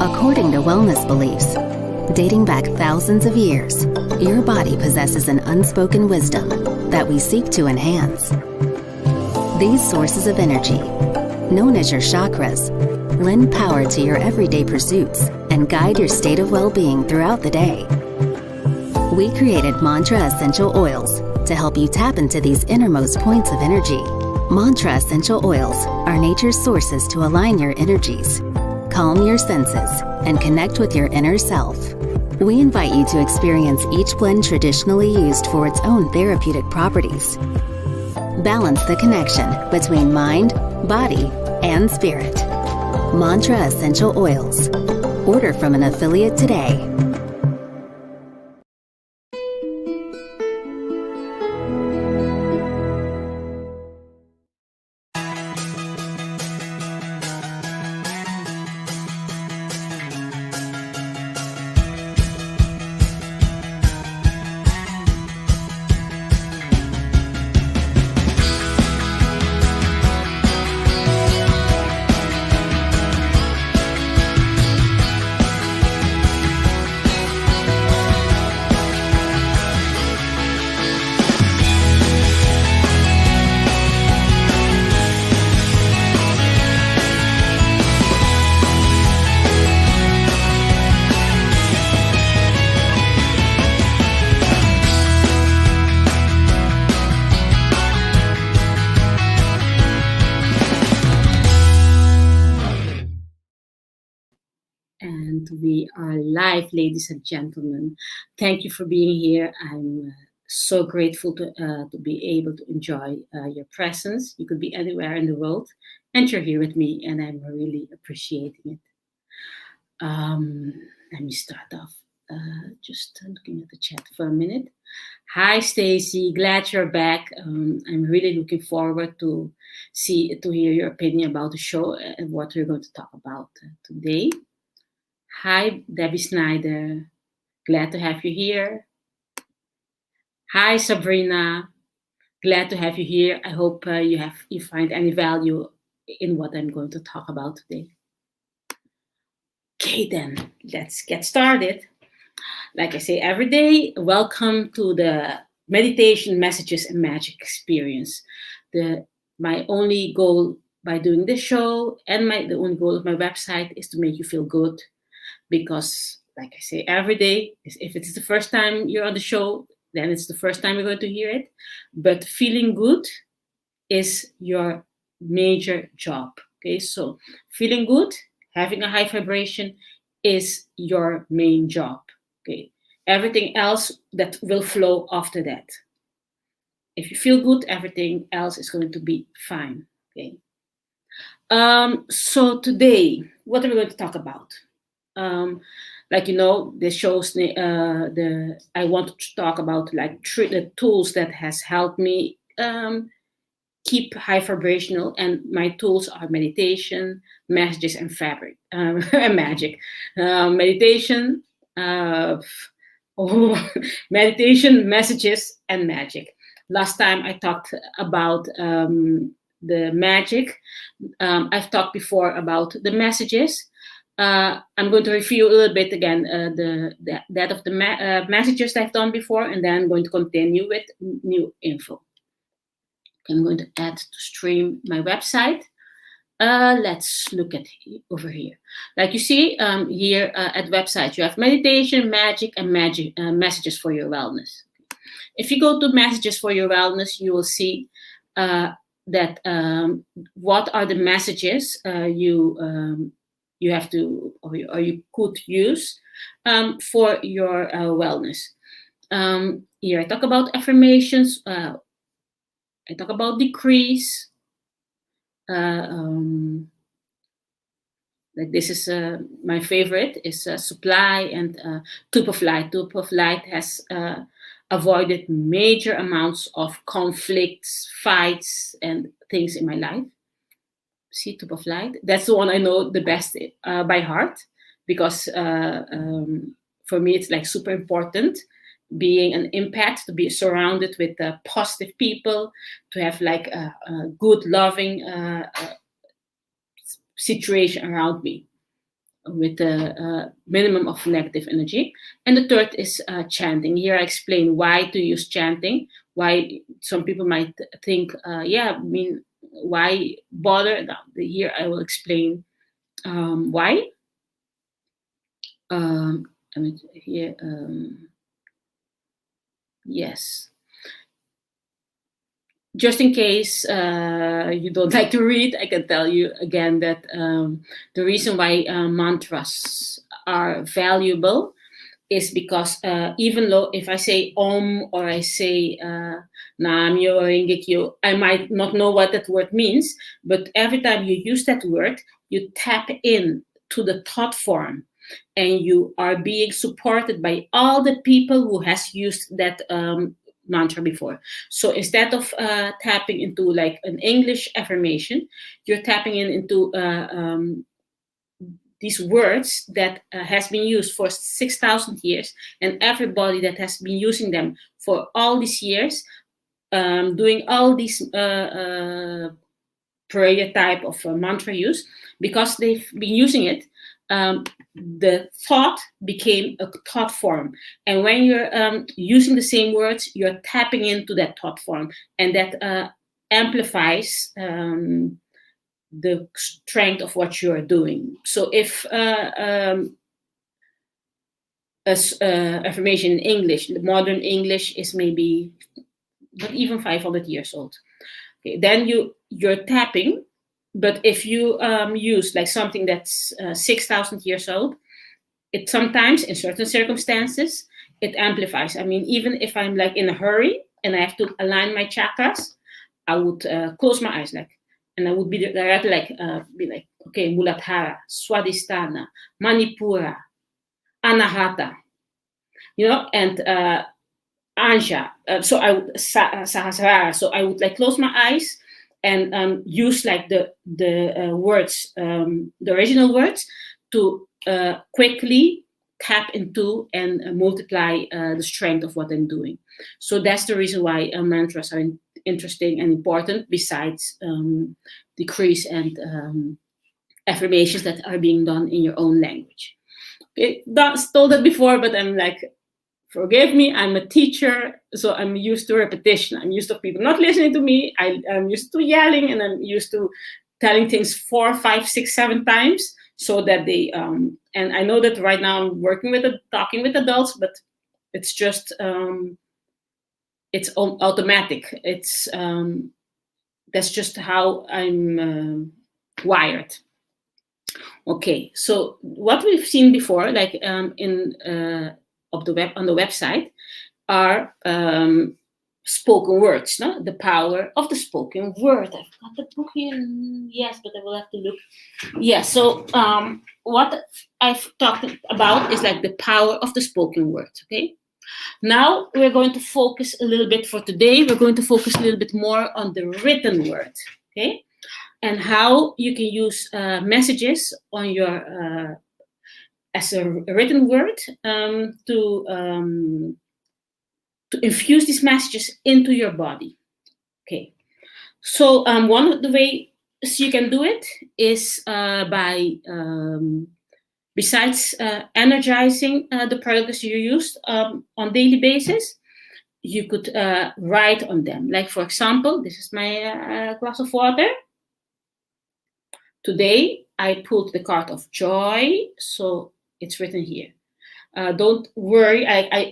According to wellness beliefs, dating back thousands of years, your body possesses an unspoken wisdom that we seek to enhance. These sources of energy, known as your chakras, lend power to your everyday pursuits and guide your state of well-being throughout the day. We created mantra essential oils to help you tap into these innermost points of energy. Mantra essential oils are nature's sources to align your energies, calm your senses, and connect with your inner self. We invite you to experience each blend traditionally used for its own therapeutic properties. Balance the connection between mind, body, and spirit. Mantra essential oils. Order from an affiliate today. And we are live, ladies and gentlemen. Thank you for being here. I'm so grateful to be able to enjoy your presence. You could be anywhere in the world, and you're here with me, and I'm really appreciating it. Let me start off. Just looking at the chat for a minute. Hi, Stacy. Glad you're back. I'm really looking forward to hear your opinion about the show and what we're going to talk about today. Hi, Debbie Snyder. Glad to have you here. Hi, Sabrina. Glad to have you here. I hope you find any value in what I'm going to talk about today. Okay, then let's get started. Like I say every day, welcome to the meditation, messages, and magic experience. My only goal by doing this show and the only goal of my website is to make you feel good. Because, like I say, every day, if it's the first time you're on the show, then it's the first time you're going to hear it. But feeling good is your major job. Okay, so feeling good, having a high vibration is your main job. Okay, everything else that will flow after that. If you feel good, everything else is going to be fine. Okay. So today, what are we going to talk about? The shows I want to talk about the tools that has helped me keep high vibrational, and my tools are meditation, messages, and fabric and magic. Meditation, meditation, messages, and magic. Last time I talked about the magic. I've talked before about the messages. I'm going to review a little bit again that of the messages I've done before, and then I'm going to continue with new info. I'm going to add to stream my website. Let's look at over here. Like you see here at website, you have meditation, magic, and messages for your wellness. If you go to messages for your wellness, you will see that what are the messages you have to or you could use for your wellness. Here I talk about affirmations. I talk about decrease. Like this is my favorite is supply and tube of light. Tube of light has avoided major amounts of conflicts, fights, and things in my life. See, tube of light. That's the one I know the best by heart, because for me it's like super important being an impact, to be surrounded with positive people, to have like a good, loving situation around me. with a minimum of negative energy. And the third is chanting. Here I explain why to use chanting. Why some people might think, yeah, I mean, why bother? Now, here I will explain why. I mean, here, yes. Just in case you don't like to read, I can tell you again that the reason why mantras are valuable is because even though if I say Om or I say Nam Myo Renge Kyo, I might not know what that word means, but every time you use that word, you tap in to the thought form, and you are being supported by all the people who has used that mantra before. So instead of tapping into like an English affirmation, you're tapping into these words that has been used for 6,000 years, and everybody that has been using them for all these years, doing all these prayer type of mantra use, because they've been using it, the thought became a thought form. And when you're using the same words, you're tapping into that thought form, and that amplifies the strength of what you're doing. So if affirmation in English, the modern English is maybe not even 500 years old. Okay, then you're tapping. But if you use like something that's 6,000 years old, it sometimes, in certain circumstances, it amplifies. I mean, even if I'm like in a hurry and I have to align my chakras, I would close my eyes like, and I would be directly like, okay, Muladhara, Swadhisthana, Manipura, Anahata, you know, and Anja. So I would Sahasrara. So I would like close my eyes and use like the words, the original words, to quickly tap into and multiply the strength of what I'm doing. So that's the reason why mantras are interesting and important, besides decrees and affirmations that are being done in your own language. Okay, told that before, but I'm like, forgive me, I'm a teacher, so I'm used to repetition. I'm used to people not listening to me. I'm used to yelling, and I'm used to telling things 4, 5, 6, 7 times, so that they, and I know that right now I'm talking with adults, but it's just, it's automatic. It's, that's just how I'm wired. Okay, so what we've seen before, like on the website, are spoken words. No, the power of the spoken word. I've got the book here. Yes, but I will have to look. Yeah. So what I've talked about is like the power of the spoken word. Okay. Now we're going to focus a little bit for today. We're going to focus a little bit more on the written word. Okay. And how you can use messages on your as a written word to infuse these messages into your body. Okay, so one of the ways you can do it is by besides energizing the products you use on daily basis, you could write on them. Like, for example, this is my glass of water. Today, I pulled the card of joy, so it's written here. Don't worry. I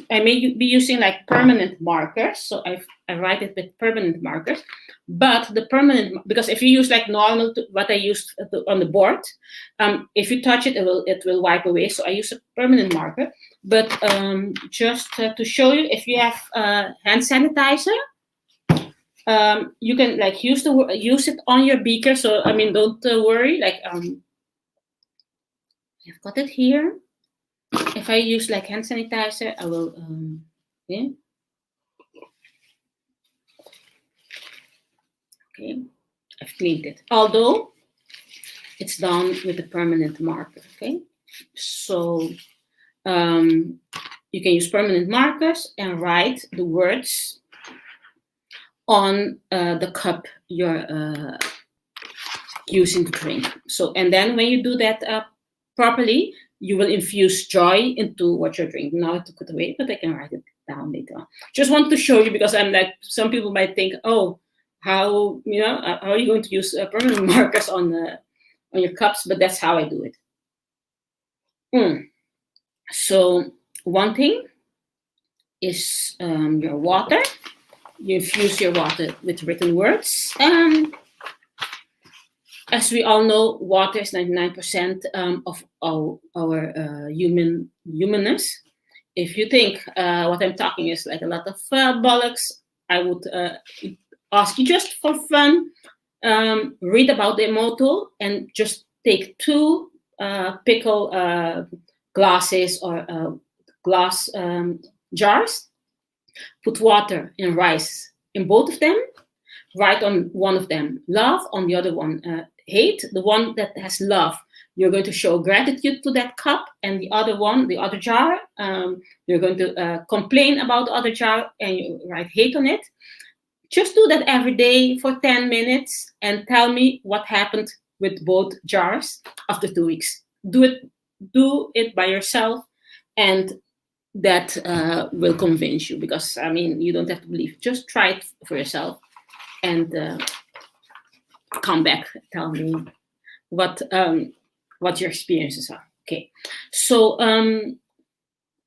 may be using like permanent markers, so I write it with permanent markers. But the permanent, because if you use like normal what I used on the board, if you touch it, it will wipe away. So I use a permanent marker. But just to show you, if you have hand sanitizer, you can like use it on your beaker. So I mean, don't worry. Like I've got it here. If I use like hand sanitizer, I will. Okay. Okay, I've cleaned it. Although it's done with a permanent marker. Okay, so you can use permanent markers and write the words on the cup you're using to drink. So, and then when you do that properly, you will infuse joy into what you're drinking. Now I took it away, but I can write it down later on. Just want to show you, because I'm like, some people might think, oh, how are you going to use permanent markers on your cups? But that's how I do it. So one thing is your water. You infuse your water with written words. As we all know, water is 99% of our humanness. If you think what I'm talking is like a lot of bollocks, I would ask you just for fun, read about the motto and just take 2 pickle glasses or glass jars, put water and rice in both of them, write on one of them love, on the other one hate. The one that has love, you're going to show gratitude to that cup, and the other one, the other jar, you're going to complain about the other jar and you write hate on it. Just do that every day for 10 minutes and tell me what happened with both jars after 2 weeks. Do it by yourself, and that will convince you, because I mean, you don't have to believe. Just try it for yourself and come back, tell me what your experiences are. Okay, so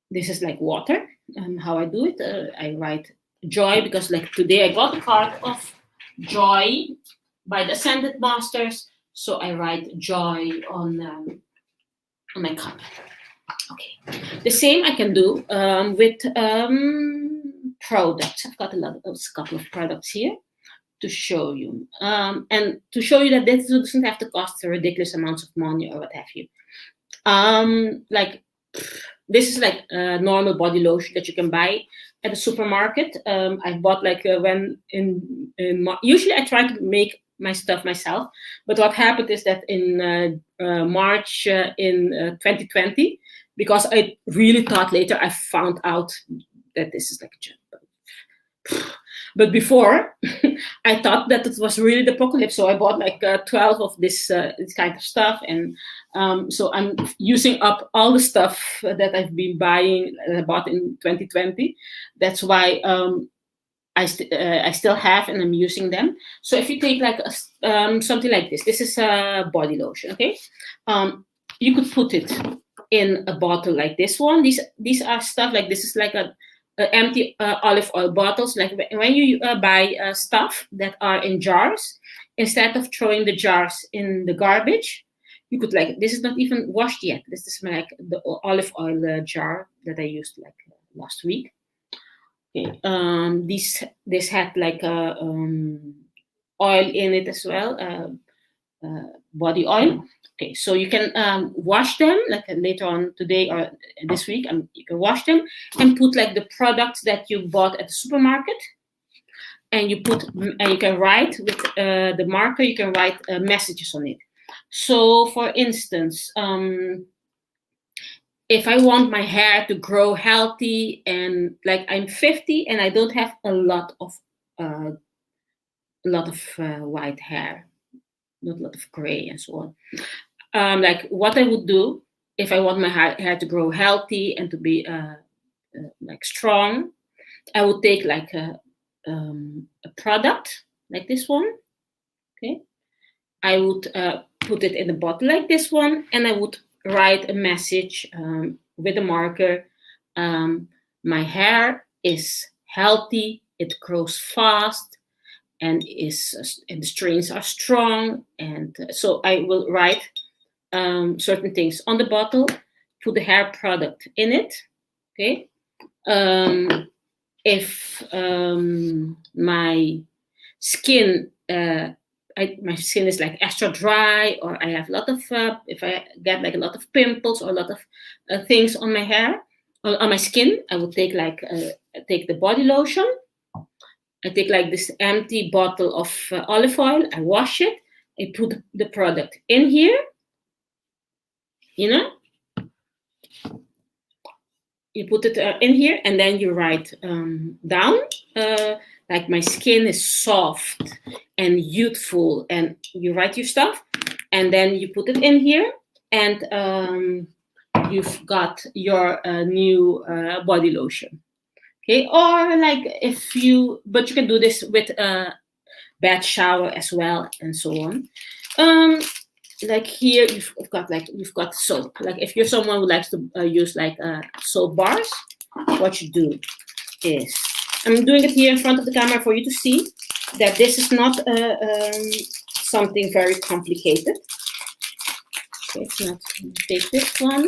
this is like water. How I do it, I write joy, because like today I got a card of joy by the Ascended Masters, so I write joy on my cup. Okay, the same I can do with products. I've got a couple of products here to show you, and to show you that this doesn't have to cost a ridiculous amounts of money or what have you. Like this is like a normal body lotion that you can buy at the supermarket. I bought like when in usually I try to make my stuff myself, but what happened is that in March in 2020, because I really thought later, I found out that this is like a joke. But before, I thought that it was really the apocalypse, so I bought like 12 of this kind of stuff, and so I'm using up all the stuff that I've been buying, that I bought in 2020. That's why I still have, and I'm using them. So if you take like something like this is a body lotion, okay? You could put it in a bottle like this one. These are stuff like this is like a empty olive oil bottles. Like when you buy stuff that are in jars, instead of throwing the jars in the garbage, you could like, this is not even washed yet. This is like the olive oil jar that I used like last week. Okay. This had like a oil in it as well, body oil. Okay, so you can wash them like later on today or this week. You can wash them and put like the products that you bought at the supermarket, and you can write with the marker. You can write messages on it. So, for instance, if I want my hair to grow healthy, and like I'm 50 and I don't have a lot of white hair, not a lot of gray and so on. Like what I would do if I want my hair to grow healthy and to be like strong, I would take like a product like this one. Okay, I would put it in a bottle like this one, and I would write a message with a marker. My hair is healthy, it grows fast, and the strands are strong. And so I will write certain things on the bottle, put the hair product in it. Okay. If my skin my skin is like extra dry, or I have a lot of if I get like a lot of pimples or a lot of things on my hair, on my skin, I would take like take the body lotion. I take like this empty bottle of olive oil. I wash it. I put the product in here. You know, you put it in here, and then you write down like my skin is soft and youthful, and you write your stuff, and then you put it in here, and you've got your new body lotion. Okay, or like but you can do this with a bath shower as well, and so on. Like here, you've got soap. Like if you're someone who likes to use like soap bars, what you do is, I'm doing it here in front of the camera for you to see that this is not something very complicated. Okay, it's not. Take this one.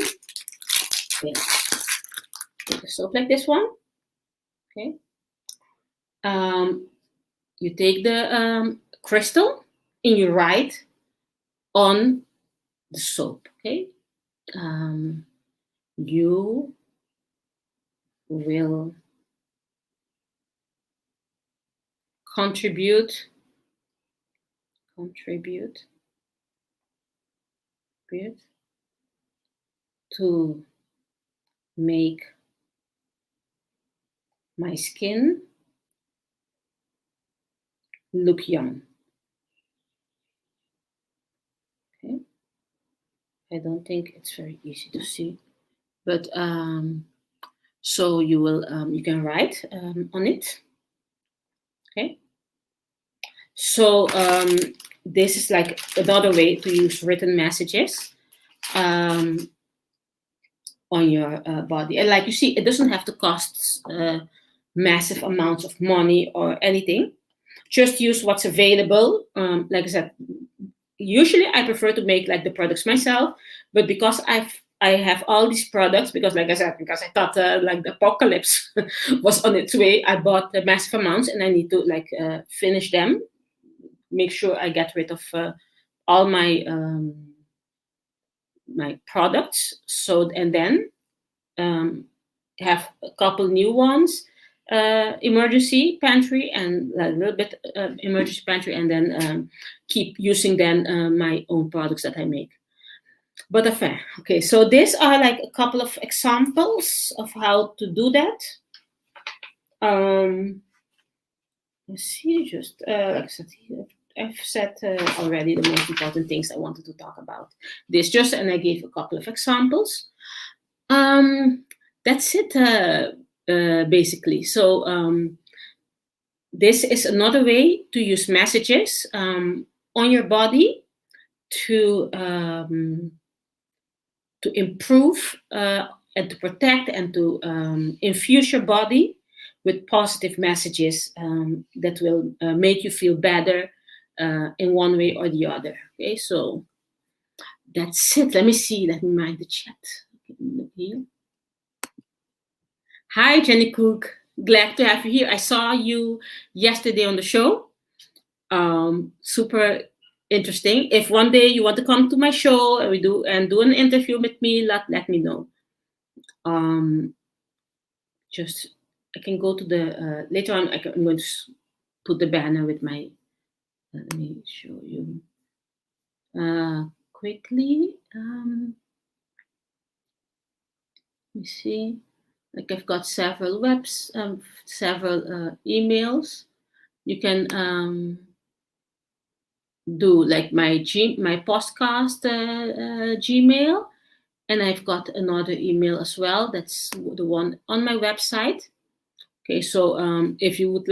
Okay. Take the soap like this one. Okay. You take the crystal and you write on the soap. Okay. You will contribute to make my skin look young. Okay. I don't think it's very easy to see, but so you will you can write on it. Okay. So this is like another way to use written messages on your body, and like you see, it doesn't have to cost massive amounts of money or anything. Just use what's available. Like I said, usually I prefer to make like the products myself, but because I have all these products, because like I said, because I thought like the apocalypse was on its way, I bought the massive amounts, and I need to like finish them, make sure I get rid of all my my products. So, and then have a couple new ones, emergency pantry, and a little bit emergency pantry, and then keep using then my own products that I make. But enfin, okay, so these are like a couple of examples of how to do that. Let's see, just like I said here, I've said already the most important things I wanted to talk about. This just, and I gave a couple of examples. That's it, basically. So this is another way to use messages on your body to improve and to protect and to infuse your body with positive messages that will make you feel better in one way or the other. Okay, so that's it. Let me see. Let me mind the chat. Look here. Hi, Jenny Cook. Glad to have you here. I saw you yesterday on the show. Super interesting. If one day you want to come to my show and do an interview with me, let me know. Just I can go to the later on. I'm going to put the banner with my. Let me show you quickly. Let me see. Like I've got several several emails. You can do like my podcast Gmail, and I've got another email as well. That's the one on my website. Okay, so if you're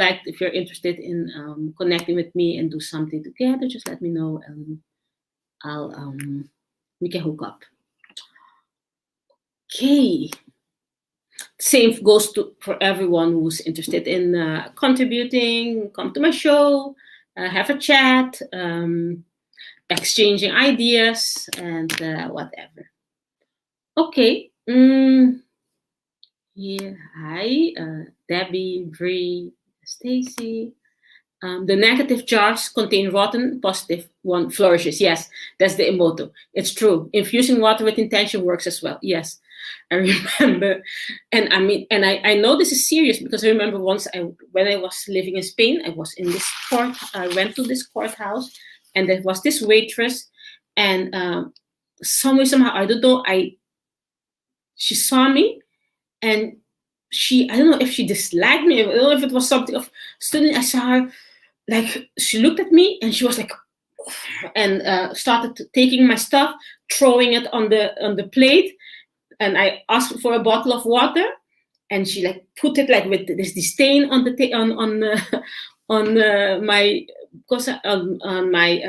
interested in connecting with me and do something together, just let me know, and we can hook up. Okay. Same goes for everyone who's interested in contributing. Come to my show, have a chat, exchanging ideas, and whatever. Okay. Here, hi, Debbie, Bree, Stacy. The negative jars contain rotten, positive one flourishes. Yes, that's the motto. It's true. Infusing water with intention works as well. Yes, I remember. And I mean, and I know this is serious because I remember once when I was living in Spain, I was in this court. I went to this courthouse, and there was this waitress, and somehow, I don't know, she saw me, and I don't know if she disliked me. I don't know if it was something of, suddenly I saw her, like, she looked at me and she was like, and started taking my stuff, throwing it on the plate, and I asked for a bottle of water, and she like put it like with this disdain on the on my, because on my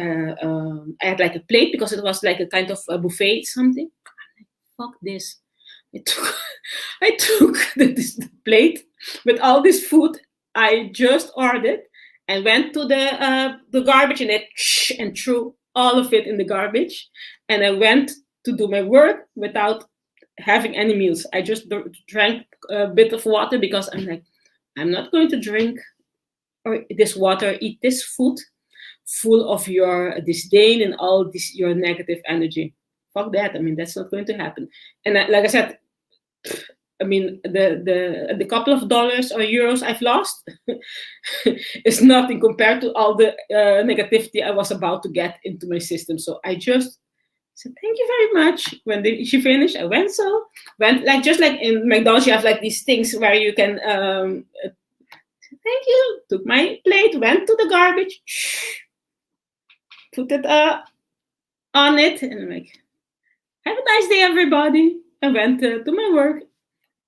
I had like a plate because it was like a kind of a buffet something. Fuck this! I took this plate with all this food I just ordered and went to the garbage and threw all of it in the garbage, and I went to do my work without having any meals. I just drank a bit of water because I'm like, I'm not going to drink or this water, eat this food full of your disdain and all this your negative energy. Fuck that. I mean, that's not going to happen. And like I said, I mean, the couple of dollars or euros I've lost is nothing compared to all the negativity I was about to get into my system. So I just said, thank you very much. When she finished, I went like, just like in McDonald's, you have like these things where you can, thank you, took my plate, went to the garbage, put it on it, and I'm like, have a nice day, everybody. I went to my work,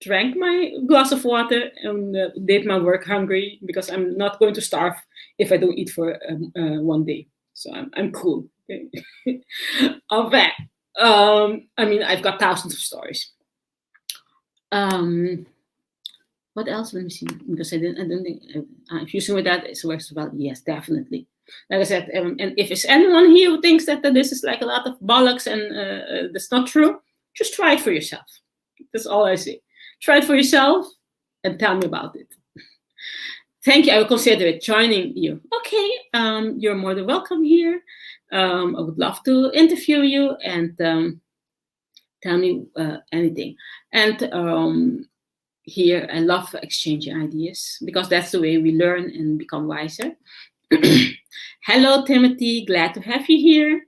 drank my glass of water, and did my work hungry because I'm not going to starve if I don't eat for 1 day. So I'm cool. Okay. I mean, I've got thousands of stories. What else? Let me see. Because I don't think infusing with that is works well. Yes, definitely. Like I said, and if it's anyone here who thinks that this is like a lot of bollocks and that's not true, just try it for yourself. That's all I say. Try it for yourself and tell me about it. Thank you. I will consider it joining you. Okay, you're more than welcome here. I would love to interview you and tell me anything. And here, I love exchanging ideas because that's the way we learn and become wiser. Hello, Timothy. Glad to have you here.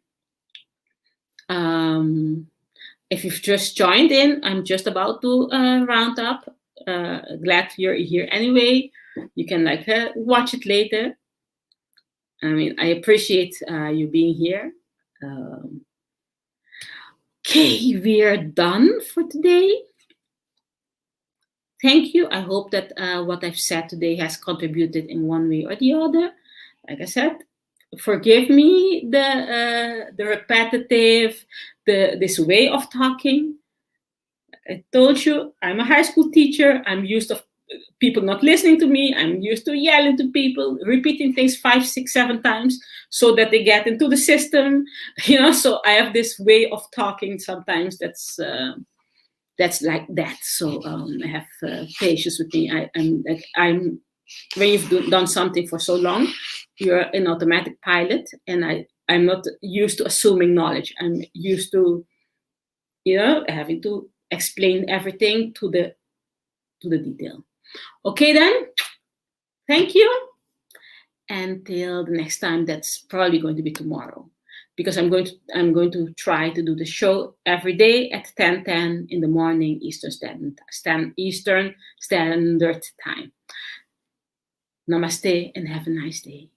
If you've just joined in, I'm just about to round up. Glad you're here anyway. You can like watch it later. I mean, I appreciate you being here. Okay, we are done for today. Thank you. I hope that what I've said today has contributed in one way or the other. Like I said, forgive me the repetitive, this way of talking. I told you, I'm a high school teacher. I'm used to people not listening to me. I'm used to yelling to people, repeating things 5, 6, 7 times so that they get into the system. So I have this way of talking sometimes that's like that. So I have patience with me. I'm when you've done something for so long, you're an automatic pilot, and I'm not used to assuming knowledge. I'm used to, having to explain everything to the detail. Okay, then. Thank you. Until the next time, that's probably going to be tomorrow, because I'm going to try to do the show every day at 10:10 in the morning Eastern Standard Time. Namaste and have a nice day.